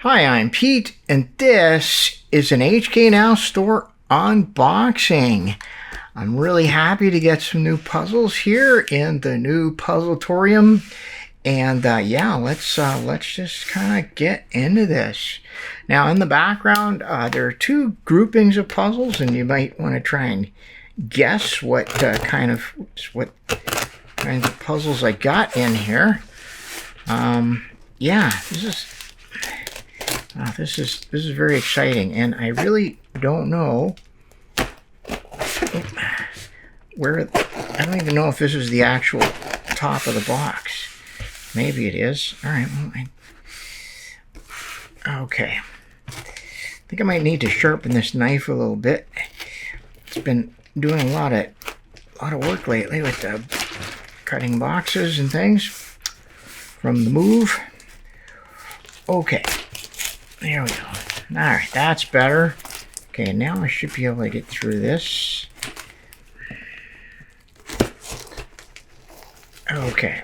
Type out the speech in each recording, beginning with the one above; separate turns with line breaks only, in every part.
Hi, I'm Pete, and this is an HK Now Store unboxing. I'm really happy to get some new puzzles here in the new Puzzletorium, and yeah, let's just kind of get into this. Now, in the background, there are two groupings of puzzles, and you might want to try and guess what kinds of puzzles I got in here. Yeah, this is very exciting, and I really don't know where. I don't even know if this is the actual top of the box. Maybe it is. All right. Well, okay. I think I might need to sharpen this knife a little bit. It's been doing a lot of work lately with cutting boxes and things from the move. Okay. There we go. Alright, that's better. Okay, now I should be able to get through this. Okay.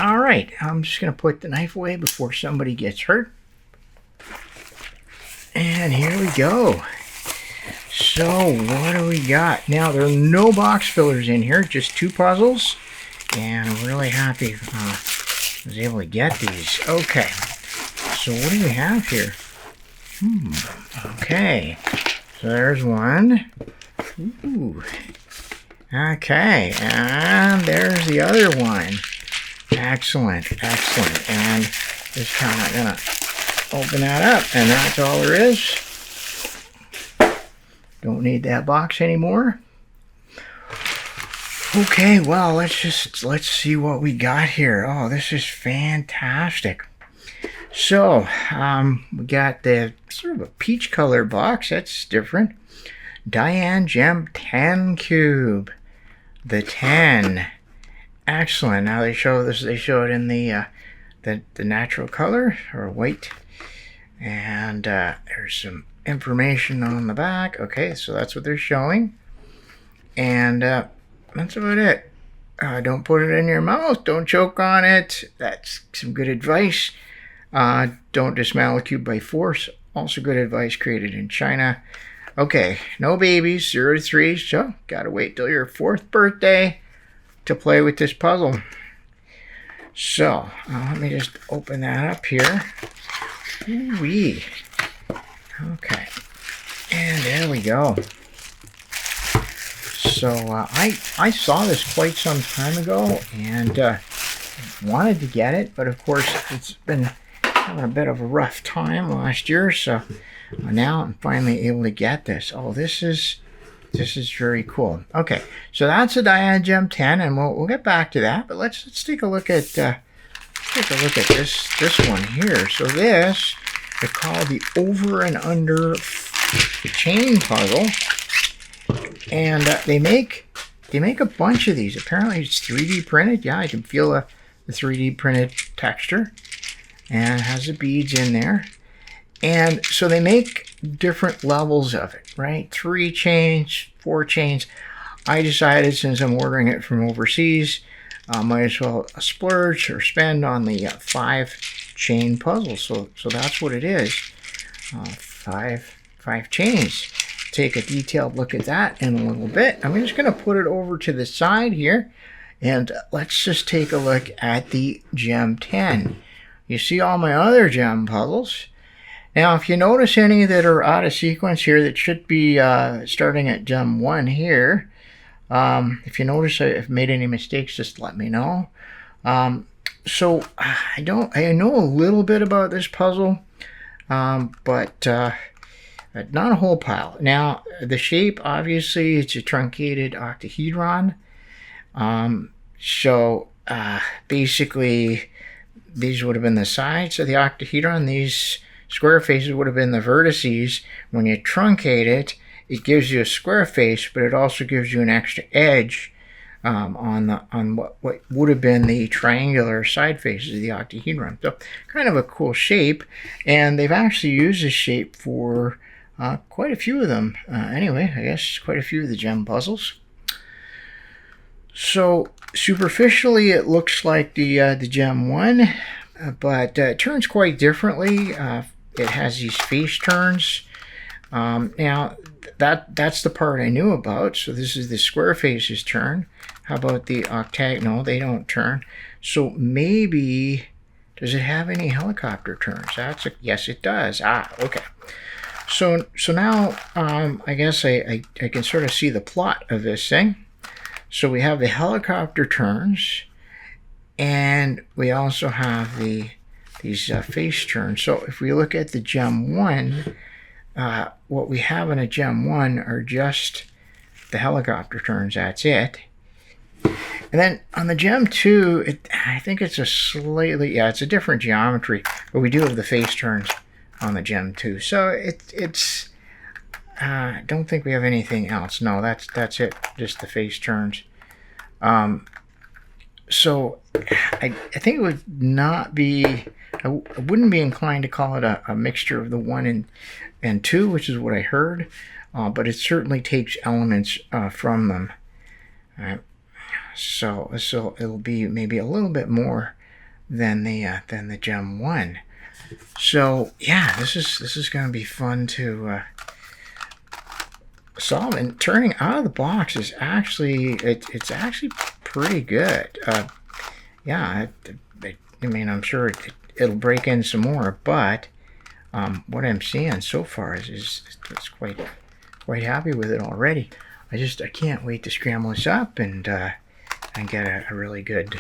Alright, I'm just going to put the knife away before somebody gets hurt. And here we go. So, what do we got? Now, there are no box fillers in here, just two puzzles. And I'm really happy I was able to get these. Okay, so what do we have here? Okay, so there's one. Ooh. Okay, and there's the other one. Excellent, excellent. And just kind of gonna open that up, and that's all there is. Don't need that box anymore. Okay, well, let's see what we got here. Oh, this is fantastic. So, we got the sort of a peach color box. That's different. Dayan Gem 10 cube. The 10. Excellent. Now they show this. They show it in the natural color, or white. And there's some information on the back. Okay, so that's what they're showing. And that's about it. Don't put it in your mouth. Don't choke on it. That's some good advice. Don't dismantle a cube by force. Also good advice, created in China. Okay, no babies, 0 to 3. So, gotta wait till your 4th birthday to play with this puzzle. So, let me just open that up here. Ooh-wee. Okay, and there we go. So I saw this quite some time ago and wanted to get it, but of course it's been having a bit of a rough time last year, so now I'm finally able to get this. Oh, this is very cool. Okay, so that's a Dayan Gem 10, and we'll get back to that. But let's take a look at this one here. So this is called the over and under chain puzzle. And they make a bunch of these. Apparently it's 3D printed. Yeah, I can feel the 3D printed texture. And it has the beads in there. And so they make different levels of it, right? 3 chains, 4 chains. I decided, since I'm ordering it from overseas, I might as well splurge or spend on the 5 chain puzzle. So that's what it is. 5 chains. Take a detailed look at that in a little bit. I'm just going to put it over to the side here, and let's just take a look at the Gem 10. You see all my other gem puzzles. Now, if you notice any that are out of sequence here, that should be starting at Gem 1 here. If you notice I've made any mistakes, just let me know. So I know a little bit about this puzzle, but not a whole pile. Now, the shape, obviously, it's a truncated octahedron. Basically, these would have been the sides of the octahedron. These square faces would have been the vertices. When you truncate it, it gives you a square face, but it also gives you an extra edge on what would have been the triangular side faces of the octahedron. So, kind of a cool shape. And they've actually used this shape for quite a few of them. Anyway, I guess quite a few of the gem puzzles. So superficially, it looks like the Gem 1, but it turns quite differently. It has these face turns. Now, that's the part I knew about. So this is the square faces turn. How about the octagonal? They don't turn. So maybe, does it have any helicopter turns? Yes, it does. Ah, okay. So now I guess I can sort of see the plot of this thing. So we have the helicopter turns, and we also have these face turns. So if we look at the Gem 1, what we have in a Gem 1 are just the helicopter turns. That's it. And then on the Gem 2, I think it's a slightly, it's a different geometry, but we do have the face turns on the Gem 2. So it's I don't think we have anything else. No, that's it. Just the face turns. So I think it would not be. I wouldn't be inclined to call it a mixture of the 1 and 2, which is what I heard. But it certainly takes elements from them. So it'll be maybe a little bit more than the Gem 1. So yeah, this is going to be fun to solve. And turning out of the box is actually it's actually pretty good. Yeah, I mean, I'm sure it'll break in some more, but what I'm seeing so far is quite happy with it already. I can't wait to scramble this up and get a really good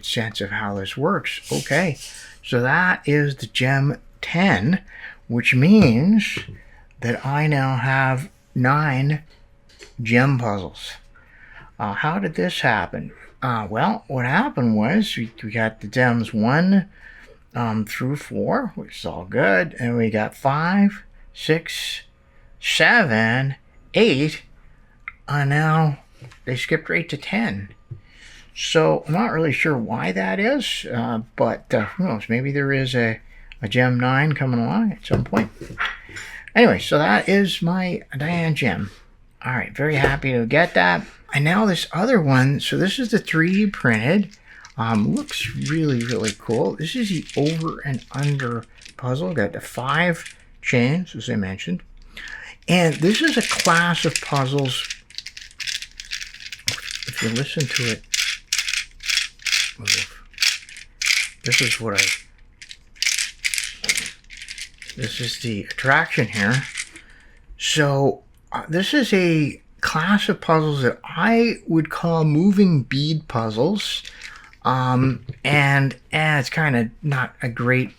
sense of how this works. Okay, so that is the Gem 10, which means that I now have 9 gem puzzles. How did this happen? Well, what happened was we got the Gems 1 through 4, which is all good, and we got 5, 6, 7, 8, and now they skipped right to 10. So I'm not really sure why that is, but who knows? Maybe there is a Gem 9 coming along at some point. Anyway, so that is my Dayan Gem. All right, very happy to get that. And now this other one, so this is the 3D printed. Looks really, really cool. This is the over and under puzzle. Got the 5 chains, as I mentioned. And this is a class of puzzles. If you listen to it, this is the attraction here. So this is a class of puzzles that I would call moving bead puzzles. And it's kind of not a great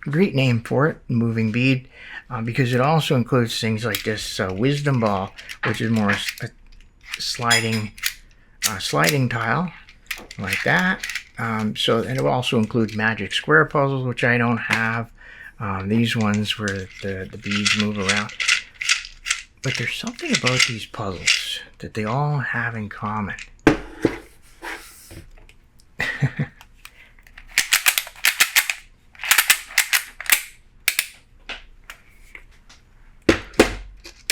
name for it, moving bead, because it also includes things like this wisdom ball, which is more a sliding tile like that. And it will also include magic square puzzles, which I don't have. These ones where the beads move around. But there's something about these puzzles that they all have in common.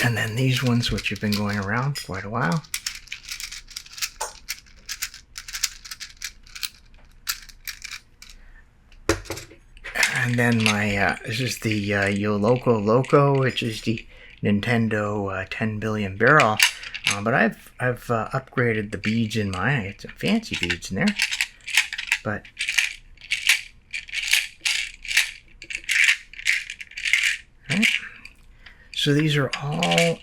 And then these ones, which have been going around for quite a while. And then this is the Yo Loco Loco, which is the Nintendo 10 billion barrel. But I've upgraded the beads in mine. I got some fancy beads in there. But right. So these are all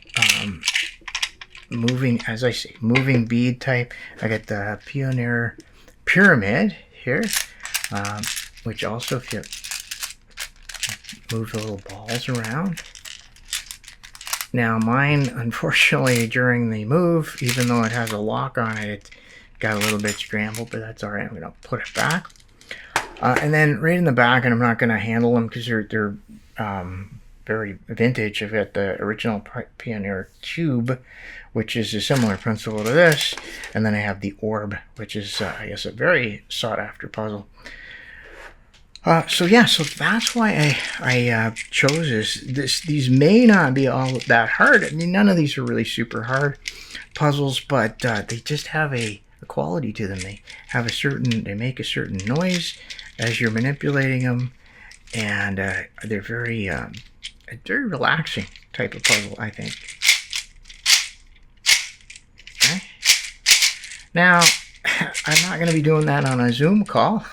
moving, as I say, moving bead type. I got the Pioneer Pyramid here, which also, if you move the little balls around. Now mine, unfortunately, during the move, even though it has a lock on it, it got a little bit scrambled, but that's all right. I'm going to put it back. And then right in the back, and I'm not going to handle them because they're very vintage. I've got the original Pioneer Cube, which is a similar principle to this. And then I have the Orb, which is, I guess, a very sought-after puzzle. So yeah, so that's why I chose this. These may not be all that hard. I mean, none of these are really super hard. puzzles, but they just have a quality to them. They have they make a certain noise as you're manipulating them, and they're very relaxing type of puzzle, I think. Okay. Now, I'm not going to be doing that on a Zoom call,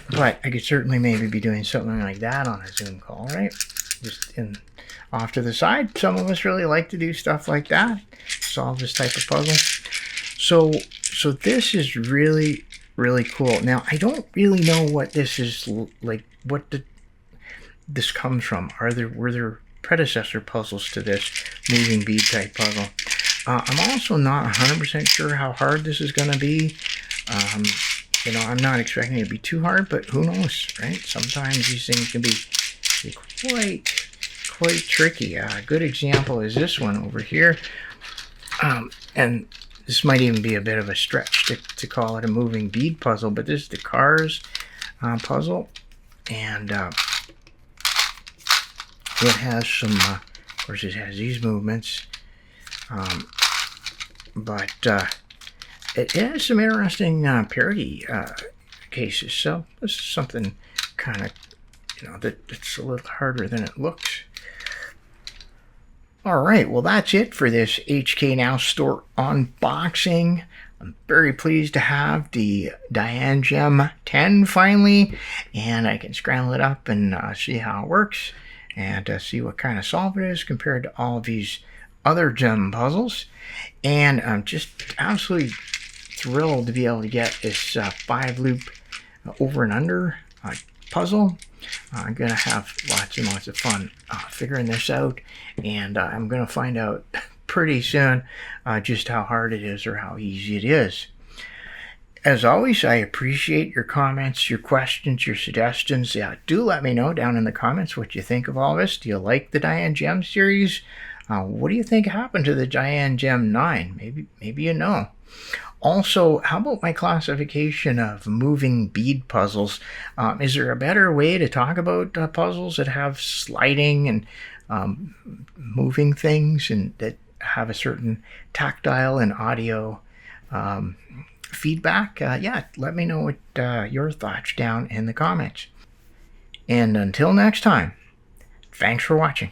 but I could certainly maybe be doing something like that on a Zoom call, right? Just off to the side. Some of us really like to do stuff like that, solve this type of puzzle. So this is really, really cool. Now, I don't really know what this is like, this comes from. Were there predecessor puzzles to this moving bead type puzzle? I'm also not 100% sure how hard this is going to be. You know, I'm not expecting it to be too hard, but who knows, right? Sometimes these things can be quite tricky. A good example is this one over here. And this might even be a bit of a stretch to call it a moving bead puzzle, but this is the Cars puzzle. And it has some, of course it has these movements, but it has some interesting parity cases. So this is something kind of, you know, that's a little harder than it looks. All right, well, that's it for this HK Now Store unboxing. I'm very pleased to have the Dayan Gem 10 finally, and I can scramble it up and see how it works and see what kind of solve it is compared to all of these other gem puzzles. And I'm just absolutely thrilled to be able to get this 5-loop over and under puzzle. I'm going to have lots and lots of fun figuring this out, and I'm going to find out pretty soon just how hard it is or how easy it is. As always, I appreciate your comments, your questions, your suggestions. Do let me know down in the comments what you think of all this. Do you like the Dayan Gem series? What do you think happened to the Dayan Gem 9? Maybe you know. Also, how about my classification of moving bead puzzles? Is there a better way to talk about puzzles that have sliding and moving things and that have a certain tactile and audio feedback? Yeah, let me know what your thoughts down in the comments. And until next time, thanks for watching.